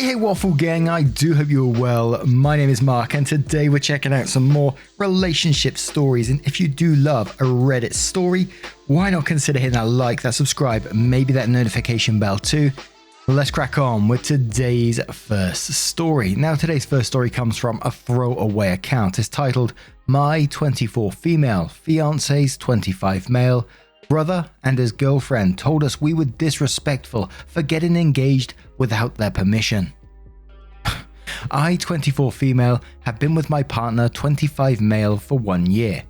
Hey Waffle Gang, I do hope you're well. My name is Mark and today we're checking out some more relationship stories, and if you do love a Reddit story, why not consider hitting that like, that subscribe, and maybe that notification bell too. Let's crack on with today's first story. Now today's first story comes from a throwaway account. It's titled My 24 Female, Fiance's 25 Male, Brother and his girlfriend told us we were disrespectful for getting engaged without their permission. I, 24 female, have been with my partner, 25 male, for 1 year.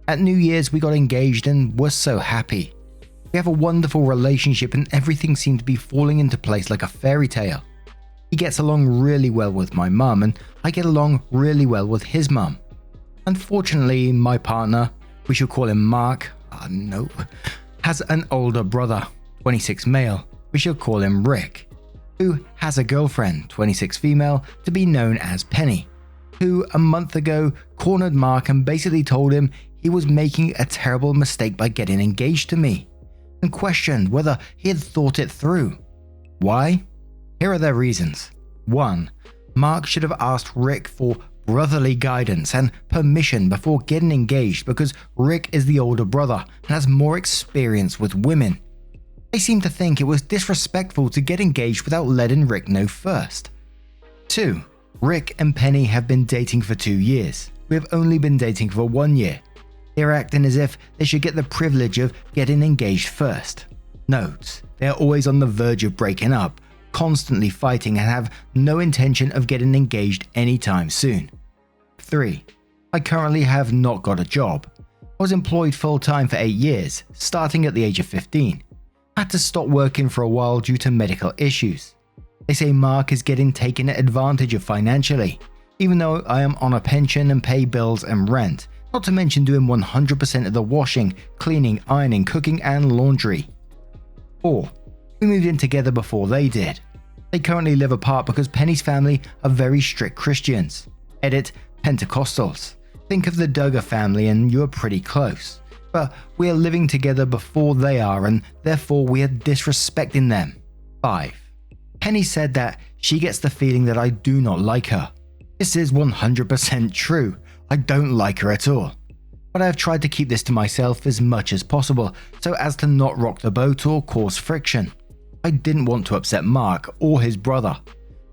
At New Year's we got engaged and were so happy. We have a wonderful relationship and everything seemed to be falling into place like a fairy tale. He gets along really well with my mum and I get along really well with his mum. Unfortunately, my partner, we should call him Mark, has an older brother, 26 male, we shall call him Rick, who has a girlfriend, 26 female, to be known as Penny, who a month ago cornered Mark and basically told him he was making a terrible mistake by getting engaged to me, and questioned whether he had thought it through. Why? Here are their reasons. 1. Mark should have asked Rick for brotherly guidance and permission before getting engaged because Rick is the older brother and has more experience with women. They seem to think it was disrespectful to get engaged without letting Rick know first. 2. Rick and Penny have been dating for 2 years. We have only been dating for 1 year. They're acting as if they should get the privilege of getting engaged first. Note, they are always on the verge of breaking up, constantly fighting and have no intention of getting engaged anytime soon. 3. I currently have not got a job. I was employed full-time for 8 years, starting at the age of 15. I had to stop working for a while due to medical issues. They say Mark is getting taken advantage of financially, even though I am on a pension and pay bills and rent, not to mention doing 100% of the washing, cleaning, ironing, cooking and laundry. 4. We moved in together before they did. They currently live apart because Penny's family are very strict Christians. Edit, Pentecostals. Think of the Duggar family and you're pretty close. But we are living together before they are and therefore we are disrespecting them. 5. Penny said that she gets the feeling that I do not like her. This is 100% true. I don't like her at all. But I have tried to keep this to myself as much as possible so as to not rock the boat or cause friction. I didn't want to upset Mark or his brother.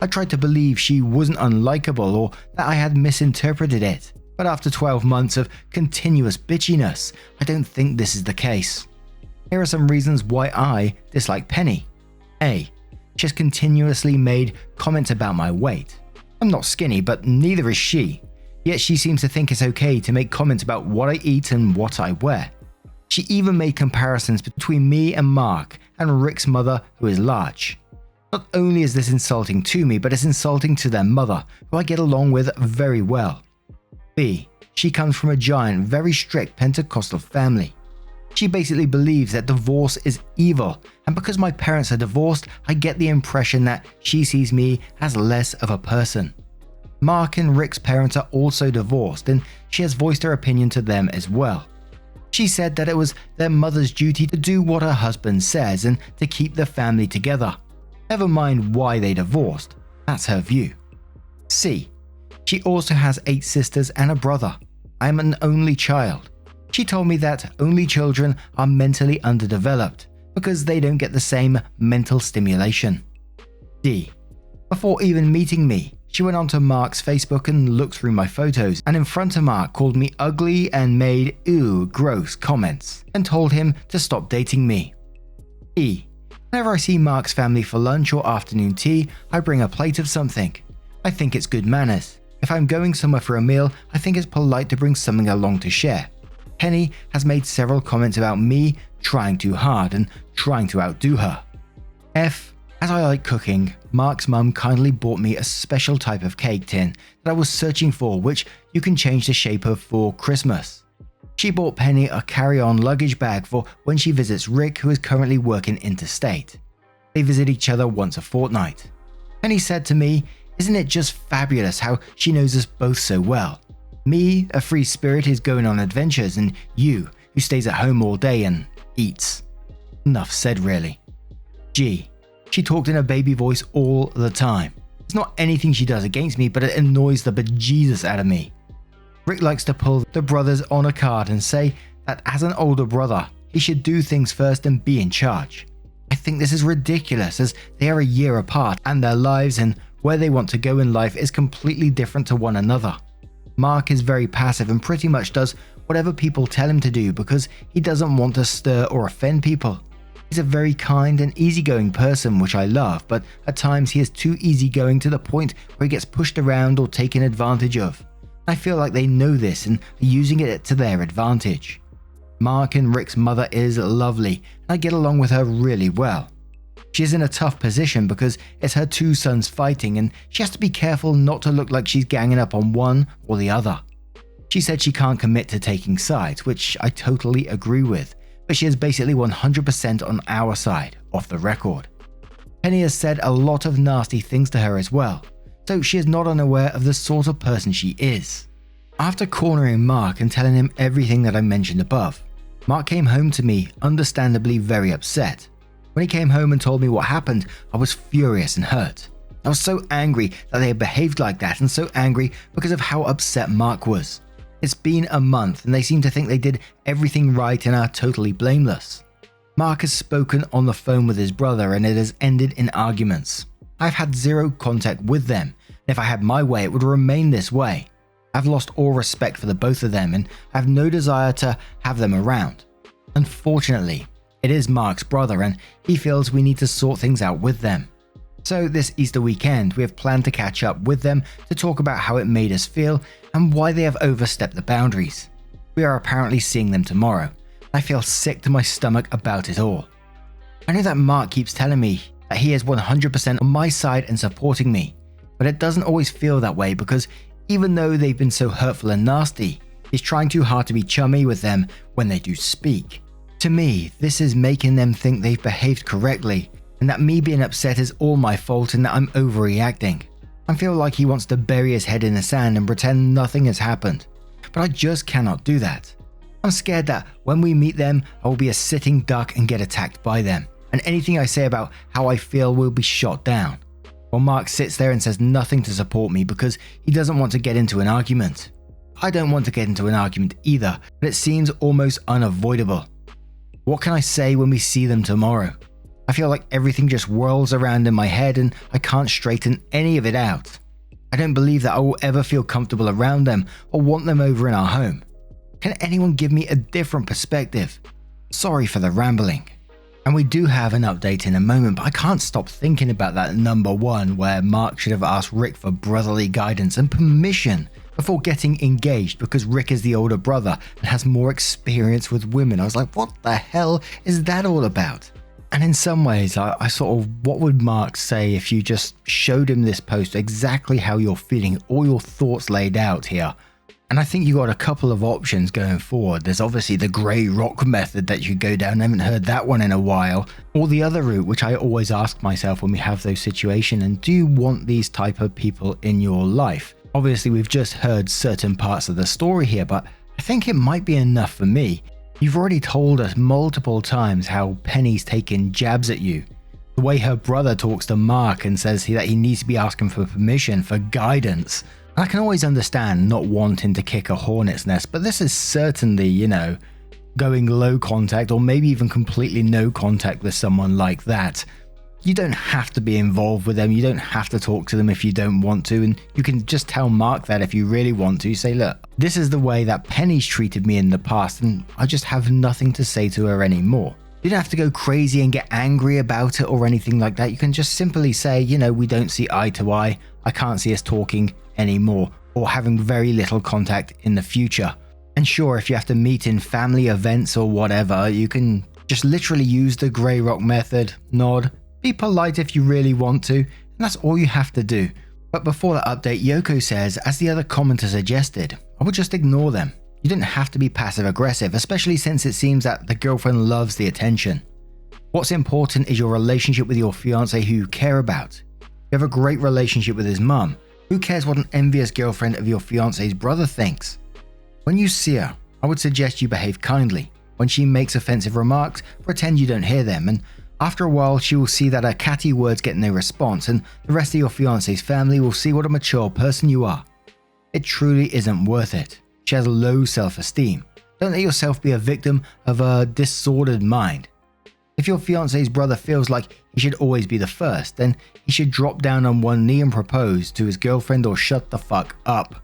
I tried to believe she wasn't unlikable or that I had misinterpreted it, but after 12 months of continuous bitchiness, I don't think this is the case. Here are some reasons why I dislike Penny. A. She has continuously made comments about my weight. I'm not skinny, but neither is she. Yet she seems to think it's okay to make comments about what I eat and what I wear. She even made comparisons between me and Mark and Rick's mother, who is large. Not only is this insulting to me, but it's insulting to their mother, who I get along with very well. B. She comes from a giant, very strict Pentecostal family. She basically believes that divorce is evil, and because my parents are divorced, I get the impression that she sees me as less of a person. Mark and Rick's parents are also divorced, and she has voiced her opinion to them as well. She said that it was their mother's duty to do what her husband says and to keep the family together. Never mind why they divorced, that's her view. C. She also has 8 sisters and a brother. I am an only child. She told me that only children are mentally underdeveloped because they don't get the same mental stimulation. D. Before even meeting me, she went onto Mark's Facebook and looked through my photos and in front of Mark called me ugly and made "ew, gross" comments and told him to stop dating me. E. Whenever I see Mark's family for lunch or afternoon tea, I bring a plate of something. I think it's good manners. If I'm going somewhere for a meal, I think it's polite to bring something along to share. Penny has made several comments about me trying too hard and trying to outdo her. F. As I like cooking, Mark's mum kindly bought me a special type of cake tin that I was searching for, which you can change the shape of for Christmas. She bought Penny a carry-on luggage bag for when she visits Rick, who is currently working interstate. They visit each other once a fortnight. Penny said to me, "Isn't it just fabulous how she knows us both so well? Me, a free spirit, is going on adventures, and you, who stays at home all day and eats." Enough said, really. G. She talked in a baby voice all the time. It's not anything she does against me, but it annoys the bejesus out of me. Rick likes to pull the brothers on a card and say that as an older brother, he should do things first and be in charge. I think this is ridiculous as they are a year apart and their lives and where they want to go in life is completely different to one another. Mark is very passive and pretty much does whatever people tell him to do because he doesn't want to stir or offend people. He's a very kind and easygoing person, which I love, but at times he is too easygoing to the point where he gets pushed around or taken advantage of. I feel like they know this and are using it to their advantage. Mark and Rick's mother is lovely, and I get along with her really well. She is in a tough position because it's her two sons fighting and she has to be careful not to look like she's ganging up on one or the other. She said she can't commit to taking sides, which I totally agree with, but she is basically 100% on our side, off the record. Penny has said a lot of nasty things to her as well, so she is not unaware of the sort of person she is. After cornering Mark and telling him everything that I mentioned above, Mark came home to me, understandably very upset. When he came home and told me what happened, I was furious and hurt. I was so angry that they had behaved like that and so angry because of how upset Mark was. It's been a month and they seem to think they did everything right and are totally blameless. Mark has spoken on the phone with his brother and it has ended in arguments. I've had zero contact with them, and if I had my way it would remain this way. I've lost all respect for the both of them and I have no desire to have them around. Unfortunately, it is Mark's brother and he feels we need to sort things out with them. So this Easter weekend we have planned to catch up with them to talk about how it made us feel and why they have overstepped the boundaries. We are apparently seeing them tomorrow. I feel sick to my stomach about it all. I know that Mark keeps telling me that he is 100% on my side and supporting me, but it doesn't always feel that way because even though they've been so hurtful and nasty, he's trying too hard to be chummy with them when they do speak. To me, this is making them think they've behaved correctly and that me being upset is all my fault and that I'm overreacting. I feel like he wants to bury his head in the sand and pretend nothing has happened, but I just cannot do that. I'm scared that when we meet them, I will be a sitting duck and get attacked by them, and anything I say about how I feel will be shot down. While Mark sits there and says nothing to support me because he doesn't want to get into an argument. I don't want to get into an argument either, but it seems almost unavoidable. What can I say when we see them tomorrow? I feel like everything just whirls around in my head and I can't straighten any of it out. I don't believe that I will ever feel comfortable around them or want them over in our home. Can anyone give me a different perspective? Sorry for the rambling. And we do have an update in a moment, but I can't stop thinking about that number 1 where Mark should have asked Rick for brotherly guidance and permission before getting engaged because Rick is the older brother and has more experience with women. I was like, what the hell is that all about? And in some ways, I sort of, what would Mark say if you just showed him this post exactly how you're feeling, all your thoughts laid out here? And I think you got a couple of options going forward. There's obviously the grey rock method that you go down. I haven't heard that one in a while. Or the other route, which I always ask myself when we have those situations, and do you want these type of people in your life? Obviously, we've just heard certain parts of the story here, but I think it might be enough for me. You've already told us multiple times how Penny's taken jabs at you. The way her brother talks to Mark and says that he needs to be asking for permission, for guidance. I can always understand not wanting to kick a hornet's nest, but this is certainly, going low contact or maybe even completely no contact with someone like that. You don't have to be involved with them. You don't have to talk to them if you don't want to. And you can just tell Mark that if you really want to. Say, look, this is the way that Penny's treated me in the past and I just have nothing to say to her anymore. You don't have to go crazy and get angry about it or anything like that. You can just simply say, we don't see eye to eye. I can't see us talking anymore or having very little contact in the future. And sure, if you have to meet in family events or whatever, you can just literally use the grey rock method, nod, be polite if you really want to, and that's all you have to do. But before that update, Yoko says, as the other commenter suggested, I would just ignore them. You don't have to be passive aggressive, especially since it seems that the girlfriend loves the attention. What's important is your relationship with your fiance who you care about. You have a great relationship with his mum. Who cares what an envious girlfriend of your fiance's brother thinks? When you see her, I would suggest you behave kindly. When she makes offensive remarks, pretend you don't hear them, and After a while, she will see that her catty words get no response, and the rest of your fiance's family will see what a mature person you are. It truly isn't worth it. She has low self-esteem. Don't let yourself be a victim of a disordered mind. If your fiance's brother feels like he should always be the first, then he should drop down on one knee and propose to his girlfriend or shut the fuck up.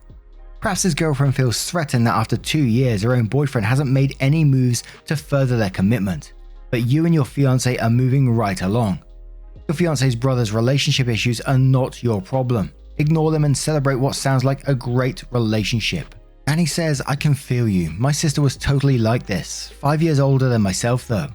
Perhaps his girlfriend feels threatened that after 2 years her own boyfriend hasn't made any moves to further their commitment, but you and your fiance are moving right along. Your fiance's brother's relationship issues are not your problem. Ignore them and celebrate what sounds like a great relationship. Annie says, I can feel you. My sister was totally like this. 5 years older than myself though.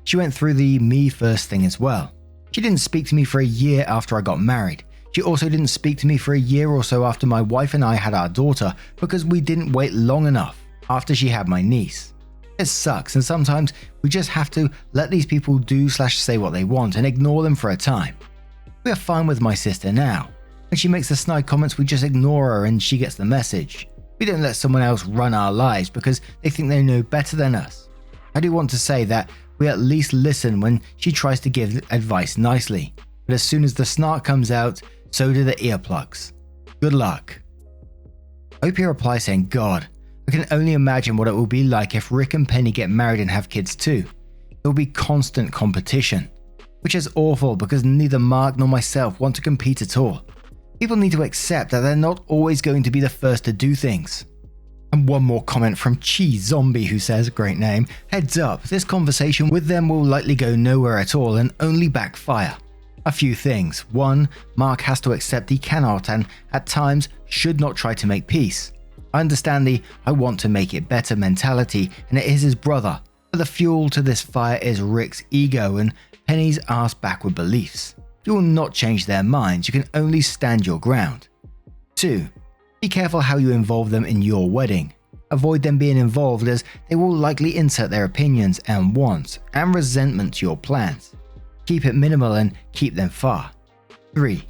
She went through the me first thing as well. She didn't speak to me for a year after I got married. She also didn't speak to me for a year or so after my wife and I had our daughter because we didn't wait long enough after she had my niece. It sucks, and sometimes we just have to let these people do/say what they want and ignore them for a time. We are fine with my sister now. When she makes the snide comments, we just ignore her and she gets the message. We don't let someone else run our lives because they think they know better than us. I do want to say that we at least listen when she tries to give advice nicely, but as soon as the snark comes out, so do the earplugs. Good luck. OP replies saying, God, I can only imagine what it will be like if Rick and Penny get married and have kids too. There will be constant competition, which is awful because neither Mark nor myself want to compete at all. People need to accept that they're not always going to be the first to do things. And one more comment from Cheese Zombie who says, great name, heads up, this conversation with them will likely go nowhere at all and only backfire. A few things. 1. Mark has to accept he cannot and at times should not try to make peace. I understand the I want to make it better mentality and it is his brother, but the fuel to this fire is Rick's ego and Penny's ass backward beliefs. You will not change their minds, you can only stand your ground. 2. Be careful how you involve them in your wedding. Avoid them being involved as they will likely insert their opinions and wants and resentment to your plans. Keep it minimal and keep them far. 3.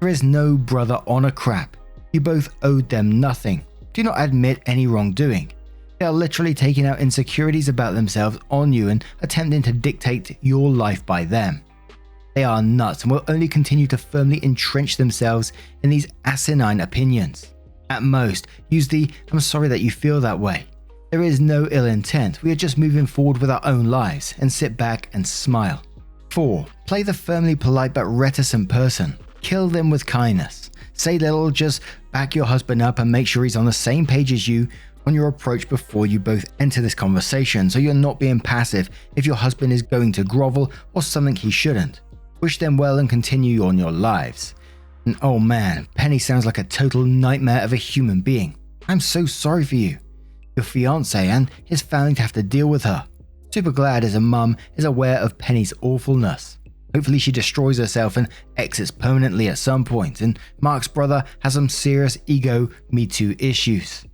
There is no brother honor crap. You both owed them nothing. Do not admit any wrongdoing. They are literally taking out insecurities about themselves on you and attempting to dictate your life by them. They are nuts and will only continue to firmly entrench themselves in these asinine opinions. At most, use the I'm sorry that you feel that way. There is no ill intent, we are just moving forward with our own lives and sit back and smile. 4. Play the firmly polite but reticent person. Kill them with kindness. Say little, just back your husband up and make sure he's on the same page as you on your approach before you both enter this conversation so you're not being passive if your husband is going to grovel or something he shouldn't. Wish them well and continue on your lives. And oh man, Penny sounds like a total nightmare of a human being. I'm so sorry for you, your fiance and his family to have to deal with her. Super glad as a mum is aware of Penny's awfulness. Hopefully she destroys herself and exits permanently at some point, and Mark's brother has some serious ego Me Too issues.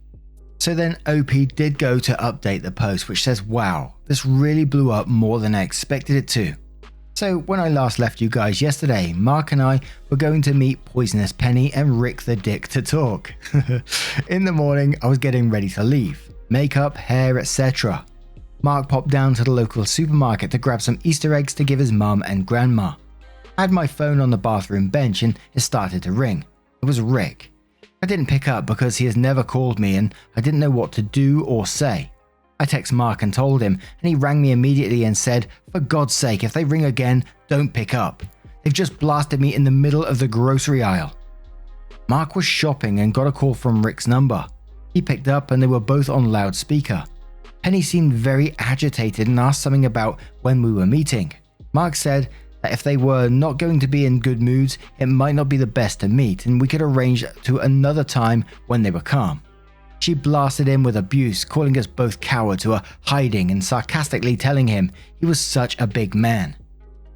So then OP did go to update the post which says, wow, this really blew up more than I expected it to. So when I last left you guys yesterday, Mark and I were going to meet Poisonous Penny and Rick the Dick to talk. In the morning I was getting ready to leave. Makeup, hair, etc. Mark popped down to the local supermarket to grab some Easter eggs to give his mum and grandma. I had my phone on the bathroom bench and it started to ring. It was Rick. I didn't pick up because he has never called me and I didn't know what to do or say. I texted Mark and told him and he rang me immediately and said, for God's sake, if they ring again, don't pick up. They've just blasted me in the middle of the grocery aisle. Mark was shopping and got a call from Rick's number. He picked up and they were both on loudspeaker. Penny seemed very agitated and asked something about when we were meeting. Mark said that if they were not going to be in good moods, it might not be the best to meet and we could arrange to another time when they were calm. She blasted him with abuse, calling us both cowards who are hiding and sarcastically telling him he was such a big man.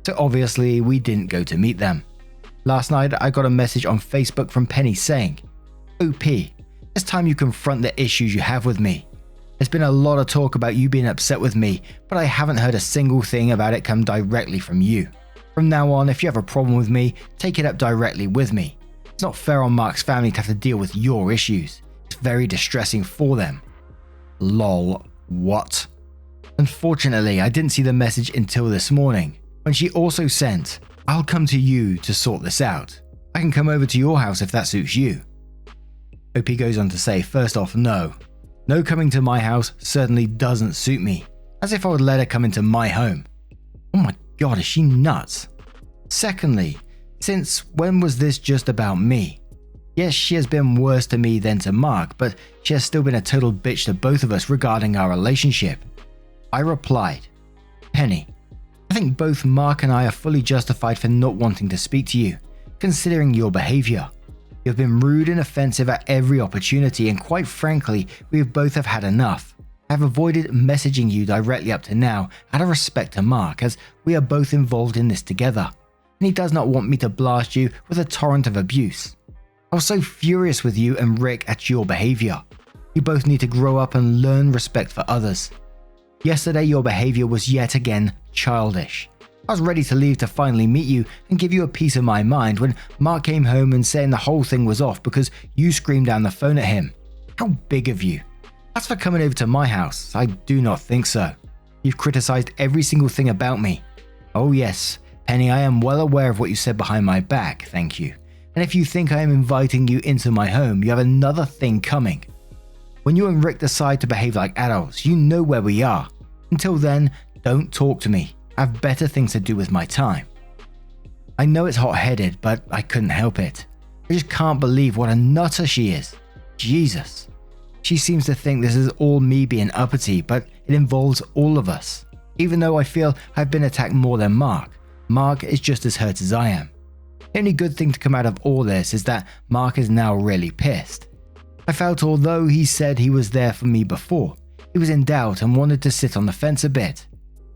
So obviously we didn't go to meet them. Last night I got a message on Facebook from Penny saying, OP, it's time you confront the issues you have with me. There's been a lot of talk about you being upset with me, but I haven't heard a single thing about it come directly from you. From now on, if you have a problem with me, take it up directly with me. It's not fair on Mark's family to have to deal with your issues. It's very distressing for them. Lol, what? Unfortunately, I didn't see the message until this morning. When she also sent, "I'll come to you to sort this out. I can come over to your house if that suits you." OP goes on to say, first off, no coming to my house certainly doesn't suit me, as if I would let her come into my home. Oh my god, is she nuts? Secondly, since when was this just about me? Yes, she has been worse to me than to Mark, but she has still been a total bitch to both of us regarding our relationship. I replied, "Penny, I think both Mark and I are fully justified for not wanting to speak to you, considering your behavior. You have been rude and offensive at every opportunity, and quite frankly, we both have had enough. I have avoided messaging you directly up to now out of respect to Mark, as we are both involved in this together, and he does not want me to blast you with a torrent of abuse. I was so furious with you and Rick at your behavior. You both need to grow up and learn respect for others. Yesterday, your behavior was yet again childish. I was ready to leave to finally meet you and give you a piece of my mind when Mark came home and saying the whole thing was off because you screamed down the phone at him. How big of you. As for coming over to my house, I do not think so. You've criticized every single thing about me. Oh yes, Penny, I am well aware of what you said behind my back, thank you. And if you think I am inviting you into my home, you have another thing coming. When you and Rick decide to behave like adults, you know where we are. Until then, don't talk to me. I have better things to do with my time." I know it's hot-headed, but I couldn't help it. I just can't believe what a nutter she is. Jesus. She seems to think this is all me being uppity, but it involves all of us. Even though I feel I've been attacked more than Mark, Mark is just as hurt as I am. The only good thing to come out of all this is that Mark is now really pissed. I felt although he said he was there for me before, he was in doubt and wanted to sit on the fence a bit.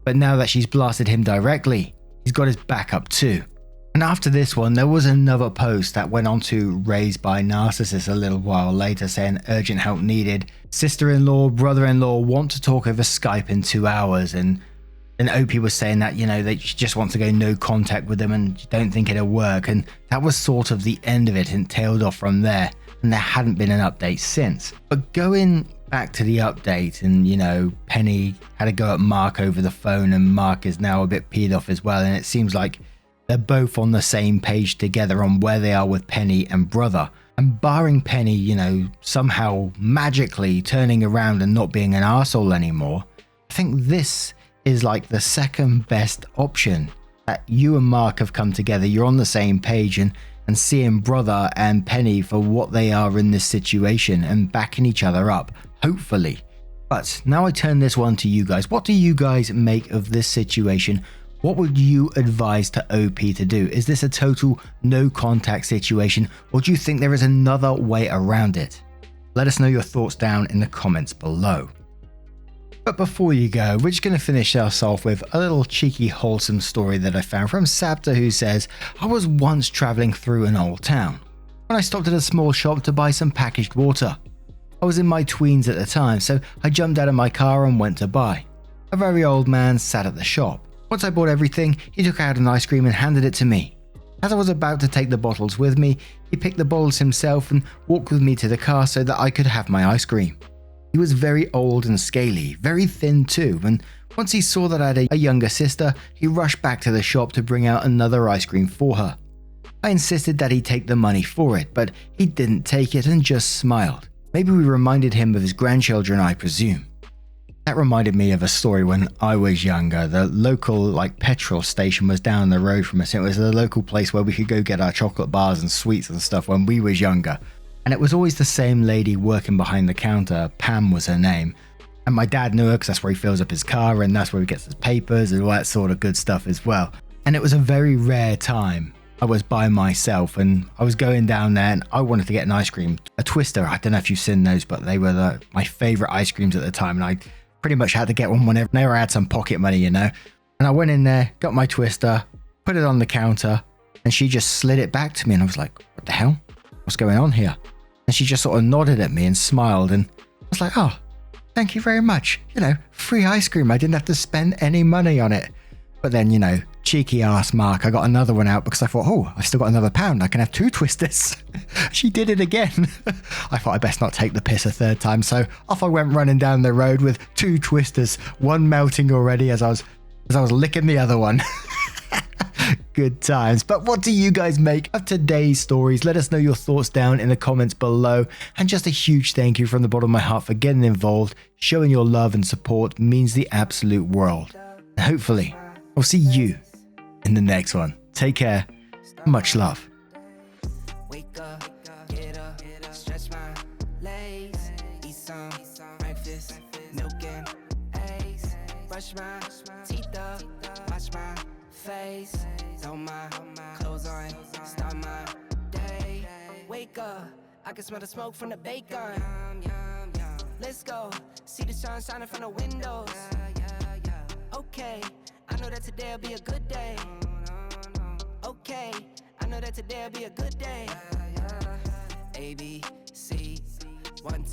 But now that she's blasted him directly, he's got his back up too. And after this one, there was another post that went on to Raised by Narcissists a little while later saying urgent help needed. Sister-in-law, brother-in-law want to talk over Skype in 2 hours, and OP was saying that, they just want to go no contact with them and don't think it'll work. And that was sort of the end of it and tailed off from there. And there hadn't been an update since. But going back to the update and, Penny had to go at Mark over the phone and Mark is now a bit peed off as well. And it seems like they're both on the same page together on where they are with Penny and brother. And barring Penny, somehow magically turning around and not being an arsehole anymore, I think this is like the second best option. That you and Mark have come together, you're on the same page and seeing brother and Penny for what they are in this situation and backing each other up, hopefully. But now I turn this one to you guys. What do you guys make of this situation? What would you advise to OP to do? Is this a total no contact situation, or do you think there is another way around it? Let us know your thoughts down in the comments below. But before you go, we're just going to finish us off with a little cheeky wholesome story that I found from Sabta, who says, "I was once traveling through an old town when I stopped at a small shop to buy some packaged water. I was in my tweens at the time, so I jumped out of my car and went to buy. A very old man sat at the shop. Once I bought everything, he took out an ice cream and handed it to me. As I was about to take the bottles with me, he picked the bottles himself and walked with me to the car so that I could have my ice cream. He was very old and scaly, very thin too, and once he saw that I had a younger sister, he rushed back to the shop to bring out another ice cream for her. I insisted that he take the money for it, but he didn't take it and just smiled. Maybe we reminded him of his grandchildren, I presume." That reminded me of a story when I was younger. The local petrol station was down the road from us. It was the local place where we could go get our chocolate bars and sweets and stuff when we was younger. And it was always the same lady working behind the counter. Pam was her name. And my dad knew her because that's where he fills up his car and that's where he gets his papers and all that sort of good stuff as well. And it was a very rare time. I was by myself and I was going down there and I wanted to get an ice cream. A Twister, I don't know if you've seen those, but they were my favorite ice creams at the time. And I pretty much had to get one whenever I had some pocket money, And I went in there, got my Twister, put it on the counter, and she just slid it back to me. And I was like, what the hell? What's going on here? And she just sort of nodded at me and smiled. And I was like, oh, thank you very much. Free ice cream. I didn't have to spend any money on it. But then, cheeky ass Mark, I got another one out because I thought, oh, I've still got another £1. I can have 2 Twisters. She did it again. I thought I best not take the piss a third time. So off I went running down the road with 2 Twisters, one melting already as I was licking the other one. good times. But what do you guys make of today's stories? Let us know your thoughts down in the comments below. And just a huge thank you from the bottom of my heart for getting involved. Showing your love and support means the absolute world. And hopefully, I'll see you in the next one. Take care. Much love. Wake up, get up, stretch my legs, eat some breakfast, milk and eggs, brush my teeth up, wash my face, throw my clothes on, start my day. Wake up, I can smell the smoke from the bacon. Let's go, see the sun shining from the windows. Okay, I know that today'll be a good day. Okay, I know that today'll be a good day. A, B, C, 1, 2